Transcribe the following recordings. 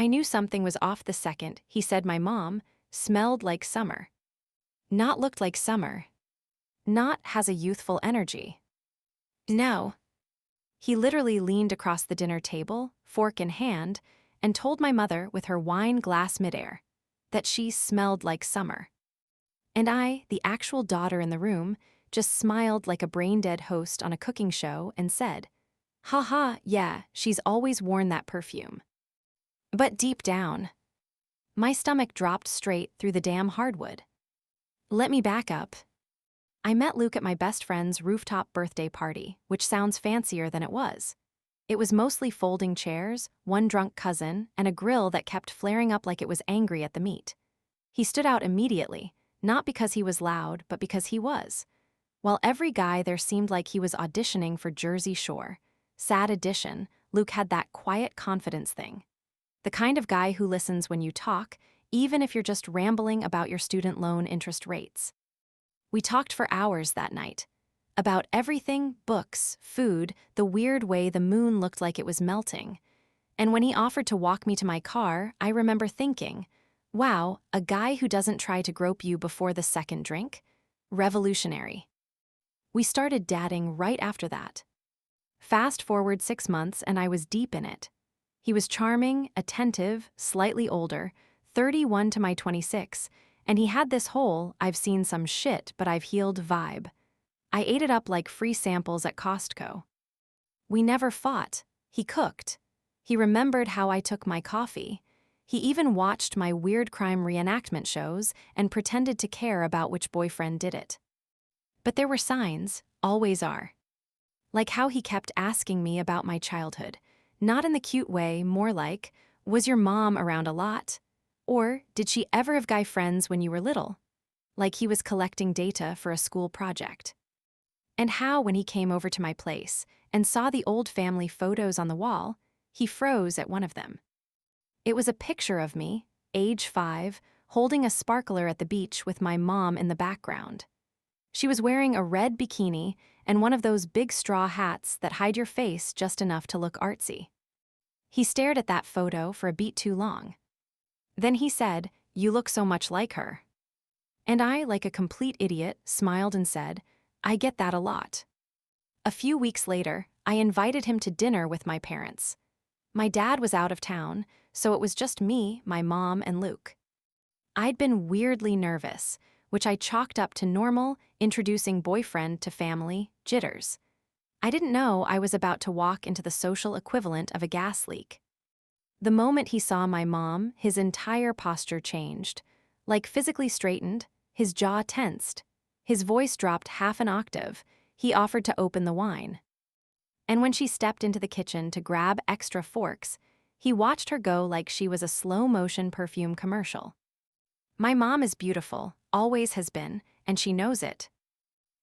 I knew something was off the second he said my mom smelled like summer. Not looked like summer. Not has a youthful energy. No. He literally leaned across the dinner table, fork in hand, and told my mother with her wine glass midair that she smelled like summer. And I, the actual daughter in the room, just smiled like a brain-dead host on a cooking show and said, "Ha, yeah, she's always worn that perfume." But deep down, my stomach dropped straight through the damn hardwood. Let me back up. I met Luke at my best friend's rooftop birthday party, which sounds fancier than it was. It was mostly folding chairs, one drunk cousin, and a grill that kept flaring up like it was angry at the meat. He stood out immediately, not because he was loud, but because he was. While every guy there seemed like he was auditioning for Jersey Shore, sad addition, Luke had that quiet confidence thing. The kind of guy who listens when you talk, even if you're just rambling about your student loan interest rates. We talked for hours that night. About everything, books, food, the weird way the moon looked like it was melting. And when he offered to walk me to my car, I remember thinking, wow, a guy who doesn't try to grope you before the second drink? Revolutionary. We started dating right after that. Fast forward 6 months and I was deep in it. He was charming, attentive, slightly older, 31 to my 26, and he had this whole, I've seen some shit but I've healed vibe. I ate it up like free samples at Costco. We never fought. He cooked. He remembered how I took my coffee. He even watched my weird crime reenactment shows and pretended to care about which boyfriend did it. But there were signs, always are. Like how he kept asking me about my childhood, not in the cute way, more like, was your mom around a lot? Or did she ever have guy friends when you were little? Like he was collecting data for a school project. And how, when he came over to my place and saw the old family photos on the wall, he froze at one of them. It was a picture of me, age 5, holding a sparkler at the beach with my mom in the background. She was wearing a red bikini and one of those big straw hats that hide your face just enough to look artsy. He stared at that photo for a beat too long. Then he said, "You look so much like her." And I, like a complete idiot, smiled and said, "I get that a lot." A few weeks later, I invited him to dinner with my parents. My dad was out of town, so it was just me, my mom, and Luke. I'd been weirdly nervous, which I chalked up to normal, introducing boyfriend to family, jitters. I didn't know I was about to walk into the social equivalent of a gas leak. The moment he saw my mom, his entire posture changed. Like physically straightened, his jaw tensed. His voice dropped half an octave. He offered to open the wine. And when she stepped into the kitchen to grab extra forks, he watched her go like she was a slow-motion perfume commercial. My mom is beautiful, always has been, and she knows it.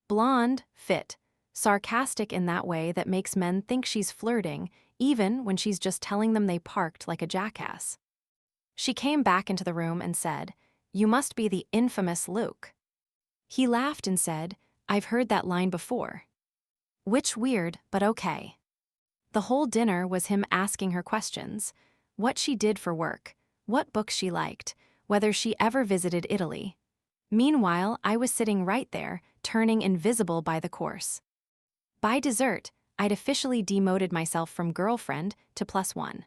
Blonde, fit, sarcastic in that way that makes men think she's flirting, even when she's just telling them they parked like a jackass. She came back into the room and said, "You must be the infamous Luke." He laughed and said, "I've heard that line before." Which weird, but okay. The whole dinner was him asking her questions, what she did for work, what books she liked, whether she ever visited Italy. Meanwhile, I was sitting right there, turning invisible by the course. By dessert, I'd officially demoted myself from girlfriend to +1.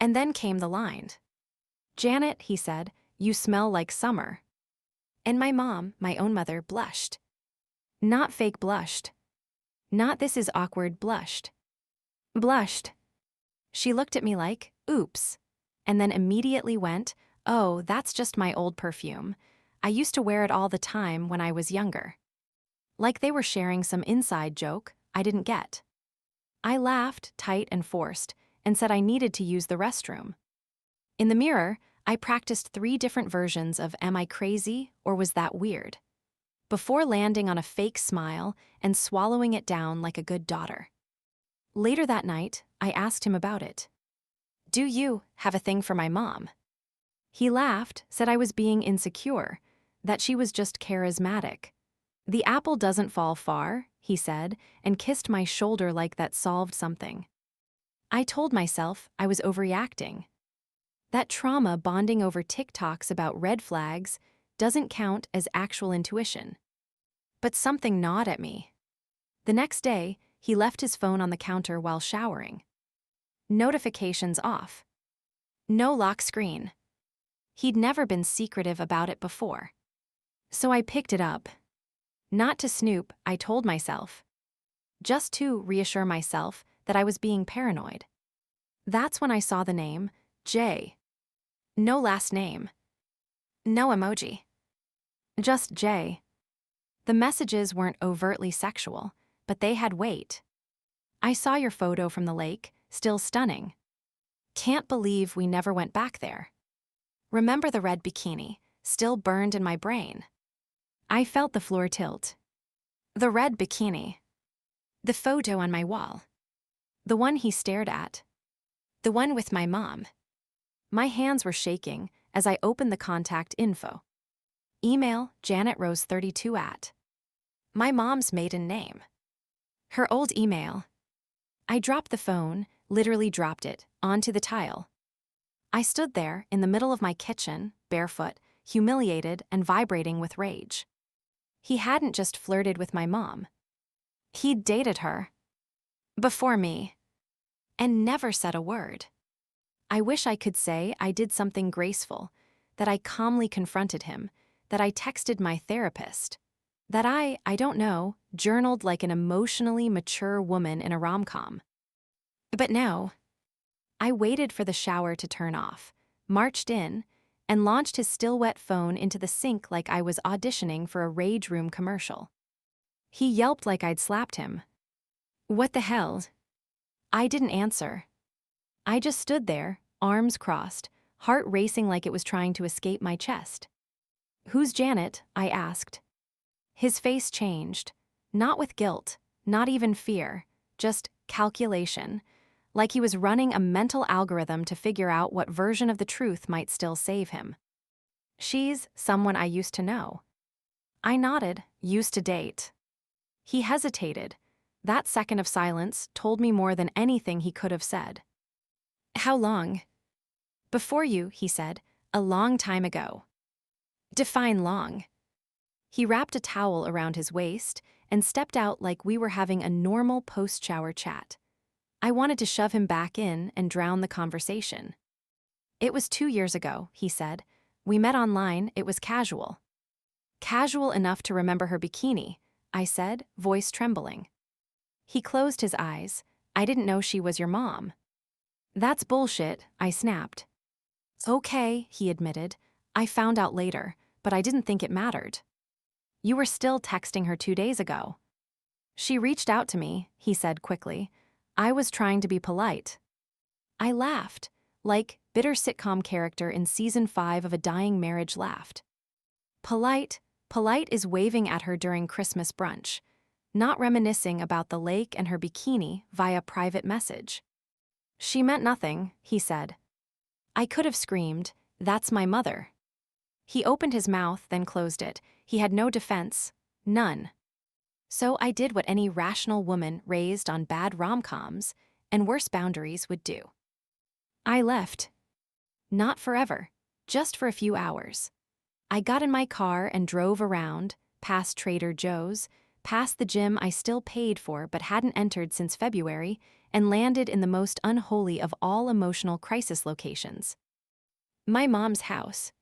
And then came the line. "Janet," he said, "you smell like summer." And my mom, my own mother, blushed. Not fake blushed. Not this is awkward blushed. Blushed. She looked at me like, oops, and then immediately went, "Oh, that's just my old perfume. I used to wear it all the time when I was younger." Like they were sharing some inside joke I didn't get. I laughed, tight and forced, and said I needed to use the restroom. In the mirror, I practiced 3 different versions of "Am I crazy?" or "Was that weird?" before landing on a fake smile and swallowing it down like a good daughter. Later that night, I asked him about it. "Do you have a thing for my mom?" He laughed, said I was being insecure, that she was just charismatic. "The apple doesn't fall far," he said, and kissed my shoulder like that solved something. I told myself I was overreacting. That trauma bonding over TikToks about red flags doesn't count as actual intuition. But something gnawed at me. The next day, he left his phone on the counter while showering. Notifications off. No lock screen. He'd never been secretive about it before. So I picked it up. Not to snoop, I told myself. Just to reassure myself that I was being paranoid. That's when I saw the name, J. No last name. No emoji. Just J. The messages weren't overtly sexual, but they had weight. I saw your photo from the lake, still stunning. Can't believe we never went back there. Remember the red bikini, still burned in my brain. I felt the floor tilt. The red bikini. The photo on my wall. The one he stared at. The one with my mom. My hands were shaking as I opened the contact info. Email JanetRose32 at. My mom's maiden name. Her old email. I dropped the phone, literally dropped it, onto the tile. I stood there in the middle of my kitchen, barefoot, humiliated and vibrating with rage. He hadn't just flirted with my mom. He'd dated her. Before me. And never said a word. I wish I could say I did something graceful, that I calmly confronted him, that I texted my therapist, that I don't know, journaled like an emotionally mature woman in a rom-com. But no. I waited for the shower to turn off, marched in, and launched his still-wet phone into the sink like I was auditioning for a Rage Room commercial. He yelped like I'd slapped him. What the hell? I didn't answer. I just stood there, arms crossed, heart racing like it was trying to escape my chest. Who's Janet? I asked. His face changed, not with guilt, not even fear, just calculation, like he was running a mental algorithm to figure out what version of the truth might still save him. She's someone I used to know. I nodded, used to date. He hesitated. That second of silence told me more than anything he could have said. How long? Before you, he said, a long time ago. Define long. He wrapped a towel around his waist and stepped out like we were having a normal post-shower chat. I wanted to shove him back in and drown the conversation. It was 2 years ago, he said. We met online, it was casual. Casual enough to remember her bikini, I said, voice trembling. He closed his eyes. I didn't know she was your mom. That's bullshit, I snapped. Okay, he admitted. I found out later, but I didn't think it mattered. You were still texting her 2 days ago. She reached out to me, he said quickly. I was trying to be polite. I laughed, like bitter sitcom character in season 5 of A Dying Marriage laughed. Polite is waving at her during Christmas brunch, not reminiscing about the lake and her bikini via private message. She meant nothing, he said. I could have screamed, that's my mother. He opened his mouth, then closed it. He had no defense, none. So I did what any rational woman raised on bad rom-coms and worse boundaries would do. I left. Not forever, just for a few hours. I got in my car and drove around, past Trader Joe's, past the gym I still paid for but hadn't entered since February, and landed in the most unholy of all emotional crisis locations. My mom's house.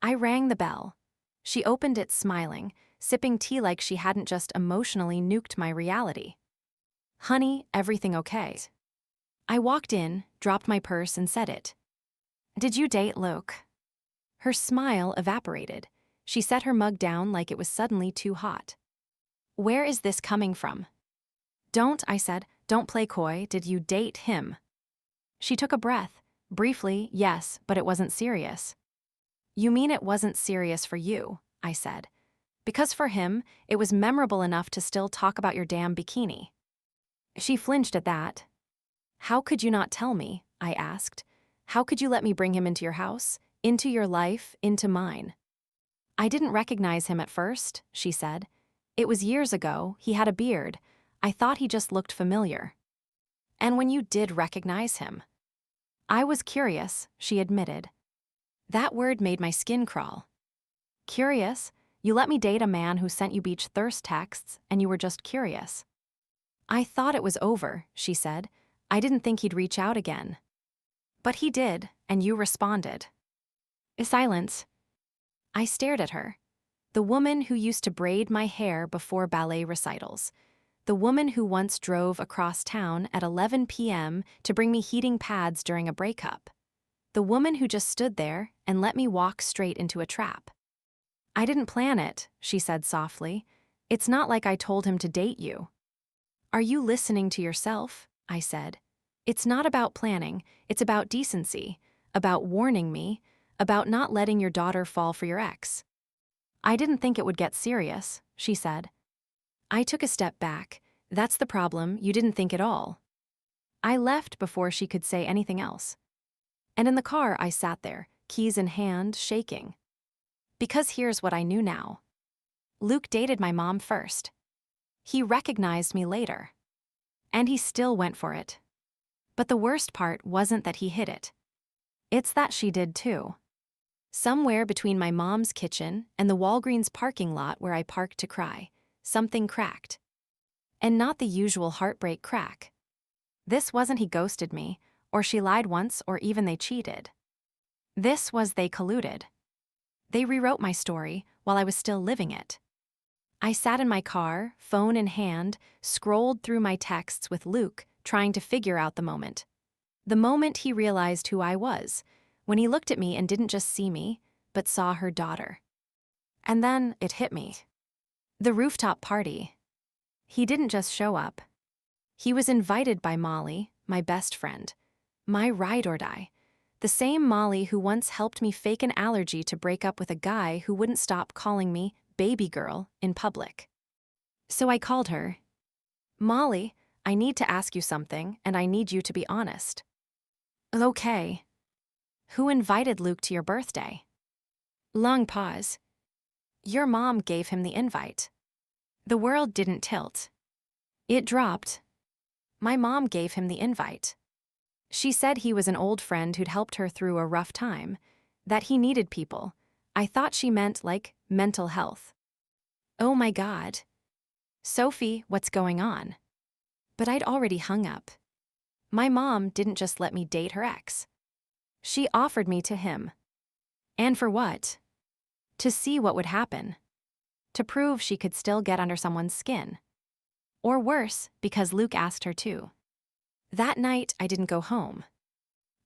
I rang the bell. She opened it smiling, sipping tea like she hadn't just emotionally nuked my reality. Honey, everything okay? I walked in, dropped my purse and said it. Did you date Luke? Her smile evaporated. She set her mug down like it was suddenly too hot. Where is this coming from? Don't, I said, don't play coy. Did you date him? She took a breath. Briefly, yes, but it wasn't serious. You mean it wasn't serious for you, I said. Because for him, it was memorable enough to still talk about your damn bikini. She flinched at that. How could you not tell me? I asked. How could you let me bring him into your house, into your life, into mine? I didn't recognize him at first, she said. It was years ago, he had a beard. I thought he just looked familiar. And when you did recognize him? I was curious, she admitted. That word made my skin crawl. Curious? You let me date a man who sent you beach thirst texts, and you were just curious. I thought it was over, she said. I didn't think he'd reach out again. But he did, and you responded. Silence. I stared at her. The woman who used to braid my hair before ballet recitals. The woman who once drove across town at 11 p.m. to bring me heating pads during a breakup. The woman who just stood there and let me walk straight into a trap. I didn't plan it, she said softly. It's not like I told him to date you. Are you listening to yourself? I said. It's not about planning, it's about decency, about warning me, about not letting your daughter fall for your ex. I didn't think it would get serious, she said. I took a step back. That's the problem, you didn't think at all. I left before she could say anything else. And in the car I sat there, keys in hand, shaking. Because here's what I knew now. Luke dated my mom first. He recognized me later. And he still went for it. But the worst part wasn't that he hid it. It's that she did too. Somewhere between my mom's kitchen and the Walgreens parking lot where I parked to cry, something cracked. And not the usual heartbreak crack. This wasn't he ghosted me, or she lied once, or even they cheated. This was they colluded. They rewrote my story while I was still living it. I sat in my car, phone in hand, scrolled through my texts with Luke, trying to figure out the moment. The moment he realized who I was, when he looked at me and didn't just see me, but saw her daughter. And then it hit me. The rooftop party. He didn't just show up. He was invited by Molly, my best friend, my ride or die, the same Molly who once helped me fake an allergy to break up with a guy who wouldn't stop calling me baby girl in public. So I called her. Molly, I need to ask you something, and I need you to be honest. Okay. Who invited Luke to your birthday? Long pause. Your mom gave him the invite. The world didn't tilt. It dropped. My mom gave him the invite. She said he was an old friend who'd helped her through a rough time, that he needed people. I thought she meant, like, mental health. Oh my God. Sophie, what's going on? But I'd already hung up. My mom didn't just let me date her ex. She offered me to him. And for what? To see what would happen. To prove she could still get under someone's skin. Or worse, because Luke asked her to. That night, I didn't go home.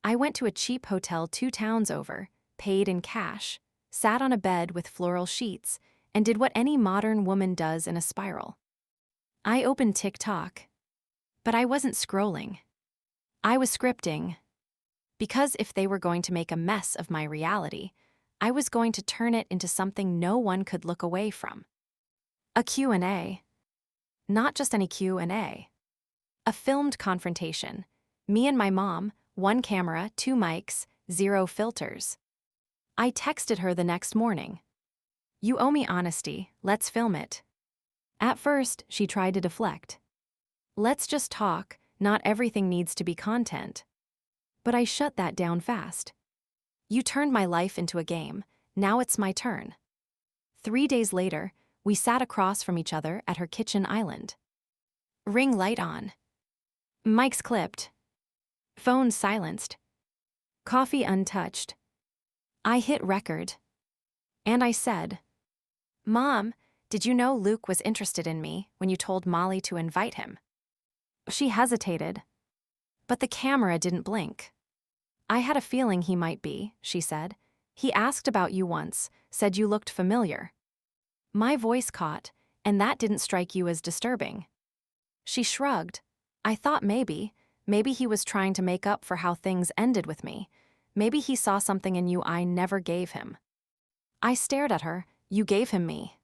I went to a cheap hotel 2 towns over, paid in cash, sat on a bed with floral sheets, and did what any modern woman does in a spiral. I opened TikTok. But I wasn't scrolling. I was scripting. Because if they were going to make a mess of my reality, I was going to turn it into something no one could look away from. A Q&A. Not just any Q&A. A filmed confrontation. Me and my mom, 1 camera, 2 mics, 0 filters. I texted her the next morning. You owe me honesty, let's film it. At first, she tried to deflect. Let's just talk, not everything needs to be content. But I shut that down fast. You turned my life into a game, now it's my turn. 3 days later, we sat across from each other at her kitchen island. Ring light on. Mics clipped. Phone silenced. Coffee untouched. I hit record. And I said, Mom, did you know Luke was interested in me when you told Molly to invite him? She hesitated. But the camera didn't blink. I had a feeling he might be, she said. He asked about you once, said you looked familiar. My voice caught, and that didn't strike you as disturbing. She shrugged. I thought maybe he was trying to make up for how things ended with me. Maybe he saw something in you I never gave him. I stared at her. You gave him me.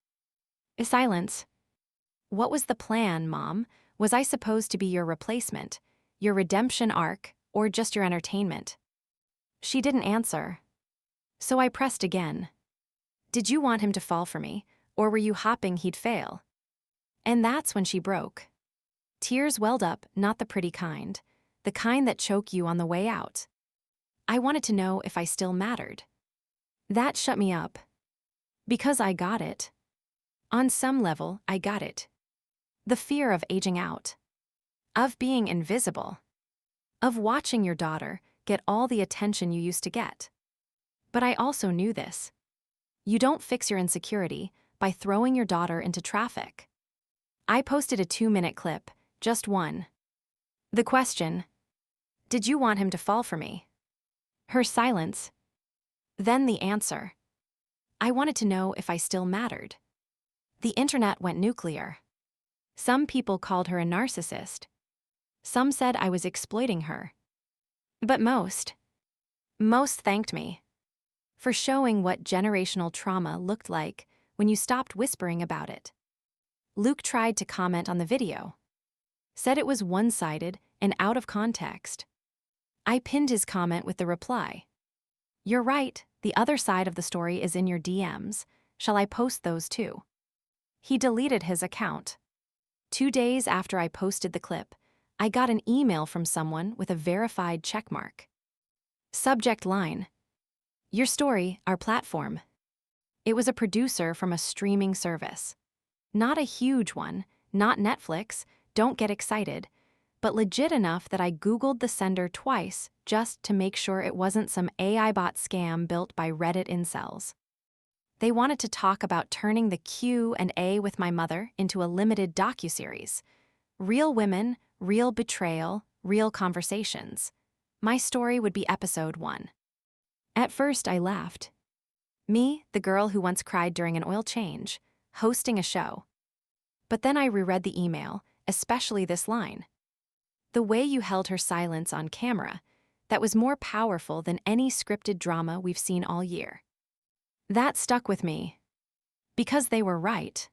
Silence. What was the plan, Mom? Was I supposed to be your replacement, your redemption arc, or just your entertainment? She didn't answer. So I pressed again. Did you want him to fall for me, or were you hoping he'd fail? And that's when she broke. Tears welled up, not the pretty kind, the kind that choke you on the way out. I wanted to know if I still mattered. That shut me up. Because I got it. On some level, I got it. The fear of aging out. Of being invisible. Of watching your daughter get all the attention you used to get. But I also knew this. You don't fix your insecurity by throwing your daughter into traffic. I posted a 2-minute clip, just one. The question: did you want him to fall for me? Her silence. Then the answer. I wanted to know if I still mattered. The internet went nuclear. Some people called her a narcissist. Some said I was exploiting her. But most thanked me for showing what generational trauma looked like when you stopped whispering about it. Luke tried to comment on the video, said it was one-sided and out of context. I pinned his comment with the reply: "You're right, the other side of the story is in your DMs. Shall I post those too?" He deleted his account. 2 days after I posted the clip, I got an email from someone with a verified checkmark. Subject line: "Your story, our platform." It was a producer from a streaming service. Not a huge one, not Netflix, don't get excited, but legit enough that I Googled the sender twice just to make sure it wasn't some AI bot scam built by Reddit incels. They wanted to talk about turning the Q&A with my mother into a limited docuseries. Real women, real betrayal, real conversations. My story would be episode 1. At first, I laughed. Me, the girl who once cried during an oil change, hosting a show. But then I reread the email, especially this line. "The way you held her silence on camera, that was more powerful than any scripted drama we've seen all year." That stuck with me. Because they were right.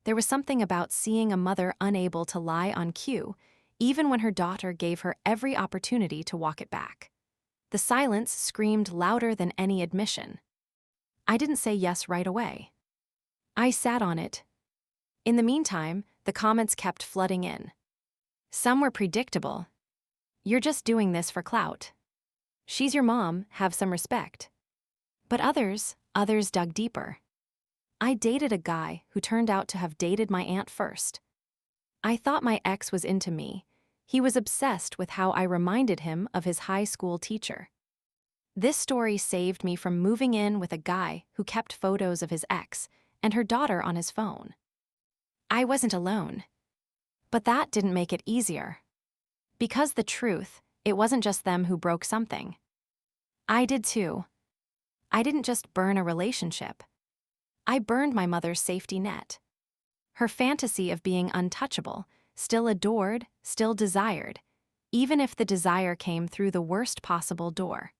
There was something about seeing a mother unable to lie on cue, even when her daughter gave her every opportunity to walk it back. The silence screamed louder than any admission. I didn't say yes right away. I sat on it. In the meantime, the comments kept flooding in. Some were predictable. "You're just doing this for clout. She's your mom, have some respect." But others dug deeper. I dated a guy who turned out to have dated my aunt first. I thought my ex was into me. He was obsessed with how I reminded him of his high school teacher. This story saved me from moving in with a guy who kept photos of his ex and her daughter on his phone. I wasn't alone. But that didn't make it easier. Because the truth, it wasn't just them who broke something. I did too. I didn't just burn a relationship. I burned my mother's safety net. Her fantasy of being untouchable, still adored, still desired, even if the desire came through the worst possible door.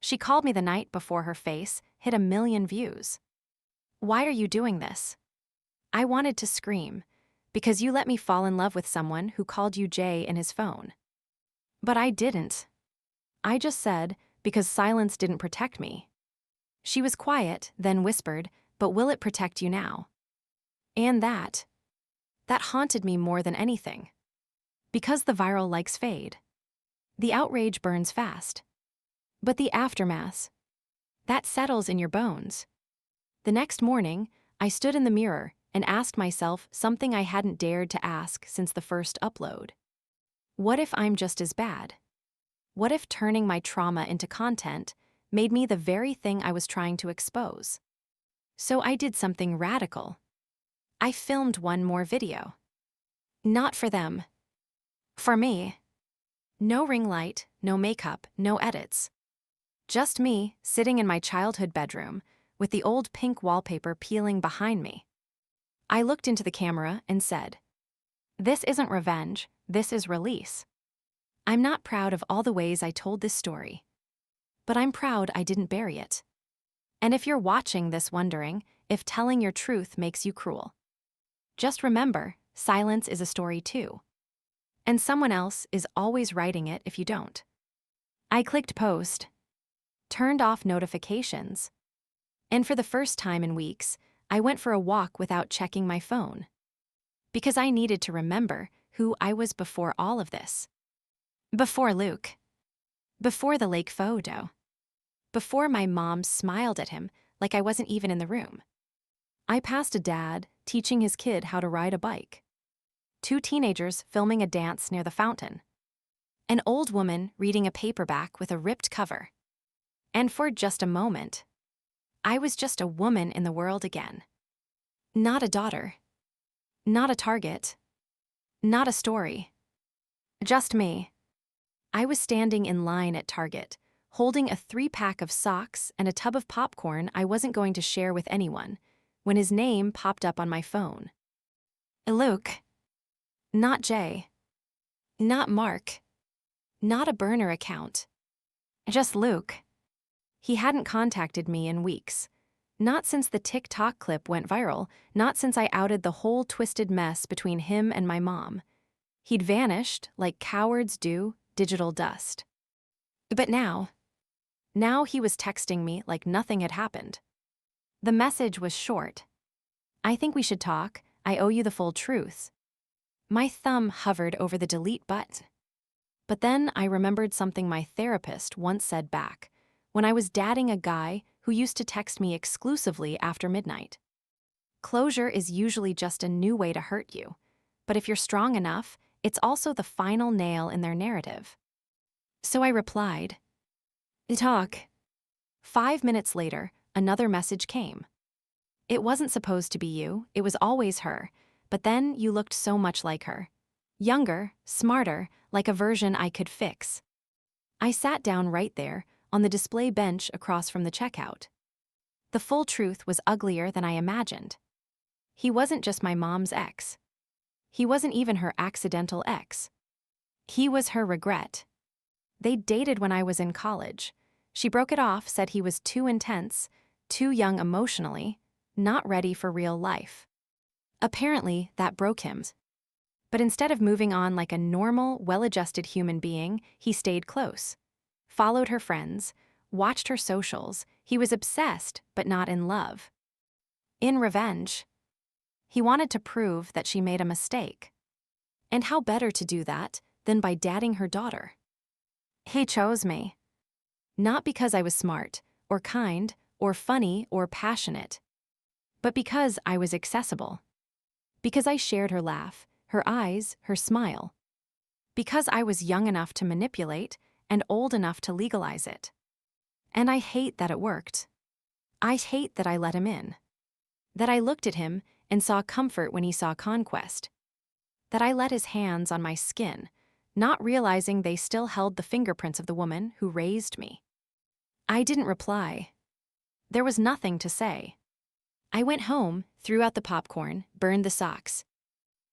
She called me the night before her face hit 1 million views. "Why are you doing this?" I wanted to scream, "Because you let me fall in love with someone who called you Jay in his phone." But I didn't. I just said, because silence didn't protect me. She was quiet, then whispered, "But will it protect you now?" And that haunted me more than anything. Because the viral likes fade. The outrage burns fast. But the aftermath, that settles in your bones. The next morning, I stood in the mirror and asked myself something I hadn't dared to ask since the first upload. What if I'm just as bad? What if turning my trauma into content made me the very thing I was trying to expose? So I did something radical. I filmed one more video. Not for them. For me. No ring light, no makeup, no edits. Just me, sitting in my childhood bedroom, with the old pink wallpaper peeling behind me. I looked into the camera and said, "This isn't revenge, this is release." I'm not proud of all the ways I told this story. But I'm proud I didn't bury it. And if you're watching this wondering if telling your truth makes you cruel, just remember, silence is a story too. And someone else is always writing it if you don't. I clicked post, turned off notifications, and for the first time in weeks, I went for a walk without checking my phone. Because I needed to remember who I was before all of this. Before Luke. Before the lake photo. Before my mom smiled at him like I wasn't even in the room. I passed a dad teaching his kid how to ride a bike. 2 teenagers filming a dance near the fountain. An old woman reading a paperback with a ripped cover. And for just a moment, I was just a woman in the world again. Not a daughter. Not a target. Not a story. Just me. I was standing in line at Target, holding a 3-pack of socks and a tub of popcorn I wasn't going to share with anyone, when his name popped up on my phone. Luke. Not Jay. Not Mark. Not a burner account. Just Luke. He hadn't contacted me in weeks. Not since the TikTok clip went viral, not since I outed the whole twisted mess between him and my mom. He'd vanished like cowards do digital dust. But now he was texting me like nothing had happened. The message was short. I think we should talk. I owe you the full truth. My thumb hovered over the delete button. But then I remembered something my therapist once said back, when I was dating a guy who used to text me exclusively after midnight. Closure is usually just a new way to hurt you, but if you're strong enough, it's also the final nail in their narrative. So I replied, "Talk." 5 minutes later, another message came. It wasn't supposed to be you, it was always her, but then you looked so much like her. Younger, smarter, like a version I could fix. I sat down right there, on the display bench across from the checkout. The full truth was uglier than I imagined. He wasn't just my mom's ex. He wasn't even her accidental ex. He was her regret. They dated when I was in college. She broke it off, said he was too intense, too young emotionally, not ready for real life. Apparently, that broke him. But instead of moving on like a normal, well-adjusted human being, he stayed close. Followed her friends, watched her socials. He was obsessed, but not in love. In revenge. He wanted to prove that she made a mistake. And how better to do that than by dating her daughter? He chose me. Not because I was smart, or kind, or funny, or passionate, but because I was accessible. Because I shared her laugh, her eyes, her smile. Because I was young enough to manipulate and old enough to legalize it. And I hate that it worked. I hate that I let him in. That I looked at him and saw comfort when he saw conquest. That I let his hands on my skin, not realizing they still held the fingerprints of the woman who raised me. I didn't reply. There was nothing to say. I went home, threw out the popcorn, burned the socks.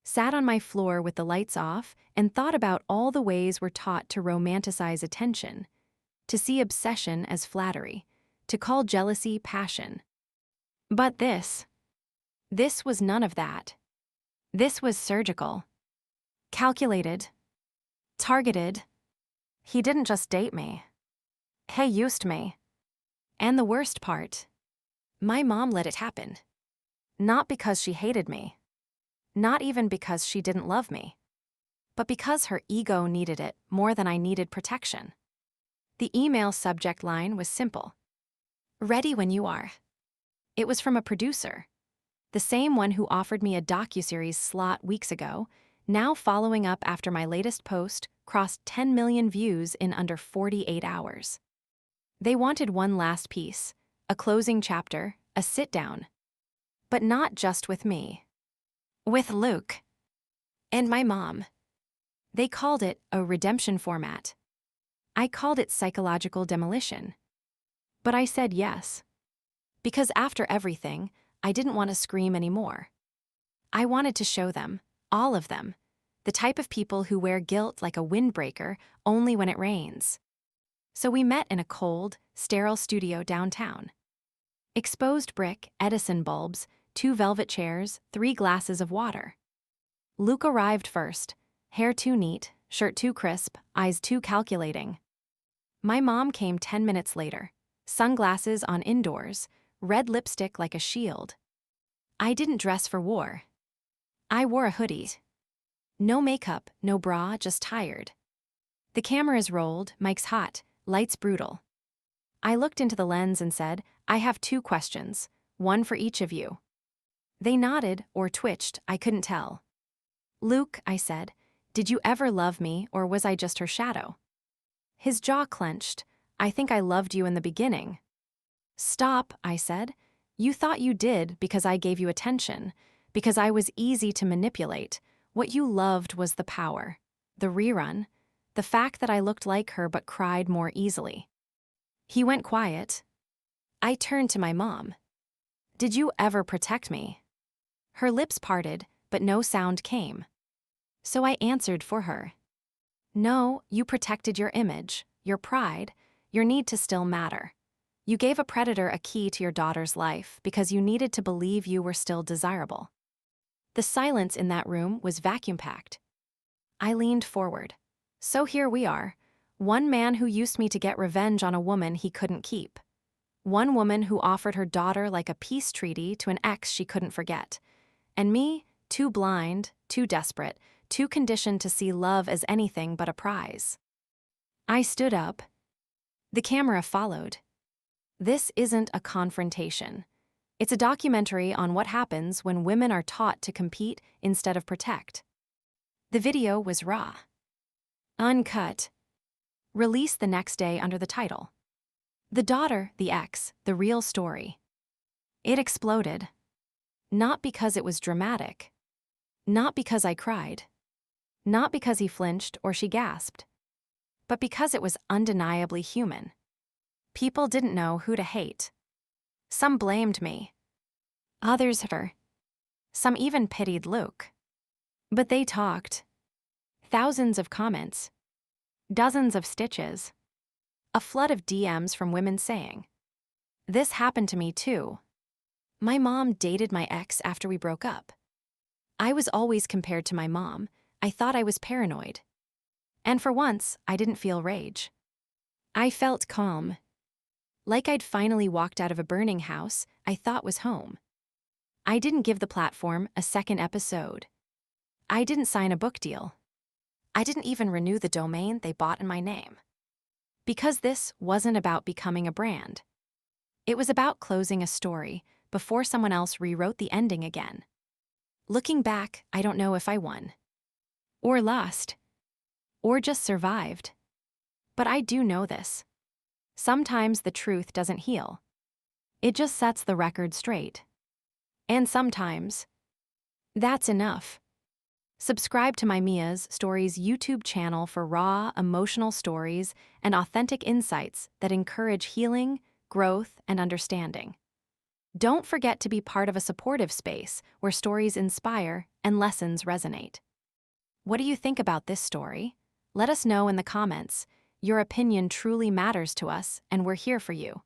Sat on my floor with the lights off and thought about all the ways we're taught to romanticize attention, to see obsession as flattery, to call jealousy passion. But this was none of that. This was surgical. Calculated. Targeted. He didn't just date me. He used me. And the worst part, my mom let it happen. Not because she hated me. Not even because she didn't love me. But because her ego needed it more than I needed protection. The email subject line was simple. Ready when you are. It was from a producer. The same one who offered me a docuseries slot weeks ago, now following up after my latest post crossed 10 million views in under 48 hours. They wanted one last piece, a closing chapter, a sit-down. But not just with me. With Luke. And my mom. They called it a redemption format. I called it psychological demolition. But I said yes. Because after everything, I didn't want to scream anymore. I wanted to show them, all of them, the type of people who wear guilt like a windbreaker only when it rains. So we met in a cold, sterile studio downtown. Exposed brick, Edison bulbs, 2 velvet chairs, 3 glasses of water. Luke arrived first, hair too neat, shirt too crisp, eyes too calculating. My mom came 10 minutes later, sunglasses on indoors, red lipstick like a shield. I didn't dress for war. I wore a hoodie. No makeup, no bra, just tired. The camera is rolled, mic's hot, lights brutal. I looked into the lens and said, I have 2 questions, one for each of you. They nodded or twitched, I couldn't tell. Luke, I said, did you ever love me or was I just her shadow? His jaw clenched. I think I loved you in the beginning. Stop, I said. You thought you did because I gave you attention, because I was easy to manipulate. What you loved was the power, the rerun, the fact that I looked like her but cried more easily. He went quiet. I turned to my mom. Did you ever protect me? Her lips parted, but no sound came. So I answered for her. No, you protected your image, your pride, your need to still matter. You gave a predator a key to your daughter's life because you needed to believe you were still desirable. The silence in that room was vacuum-packed. I leaned forward. So here we are, one man who used me to get revenge on a woman he couldn't keep. One woman who offered her daughter like a peace treaty to an ex she couldn't forget. And me, too blind, too desperate, too conditioned to see love as anything but a prize. I stood up. The camera followed. This isn't a confrontation. It's a documentary on what happens when women are taught to compete instead of protect. The video was raw. Uncut. Released the next day under the title, The Daughter, the Ex, the Real Story. It exploded. Not because it was dramatic. Not because I cried. Not because he flinched or she gasped. But because it was undeniably human. People didn't know who to hate. Some blamed me. Others her. Some even pitied Luke. But they talked. Thousands of comments. Dozens of stitches. A flood of DMs from women saying, this happened to me too. My mom dated my ex after we broke up. I was always compared to my mom. I thought I was paranoid. And for once, I didn't feel rage. I felt calm. Like I'd finally walked out of a burning house I thought was home. I didn't give the platform a second episode. I didn't sign a book deal. I didn't even renew the domain they bought in my name. Because this wasn't about becoming a brand. It was about closing a story before someone else rewrote the ending again. Looking back, I don't know if I won. Or lost. Or just survived. But I do know this. Sometimes the truth doesn't heal. It just sets the record straight. And sometimes, that's enough. Subscribe to my Mia's Stories YouTube channel for raw, emotional stories and authentic insights that encourage healing, growth, and understanding. Don't forget to be part of a supportive space where stories inspire and lessons resonate. What do you think about this story? Let us know in the comments. Your opinion truly matters to us, and we're here for you.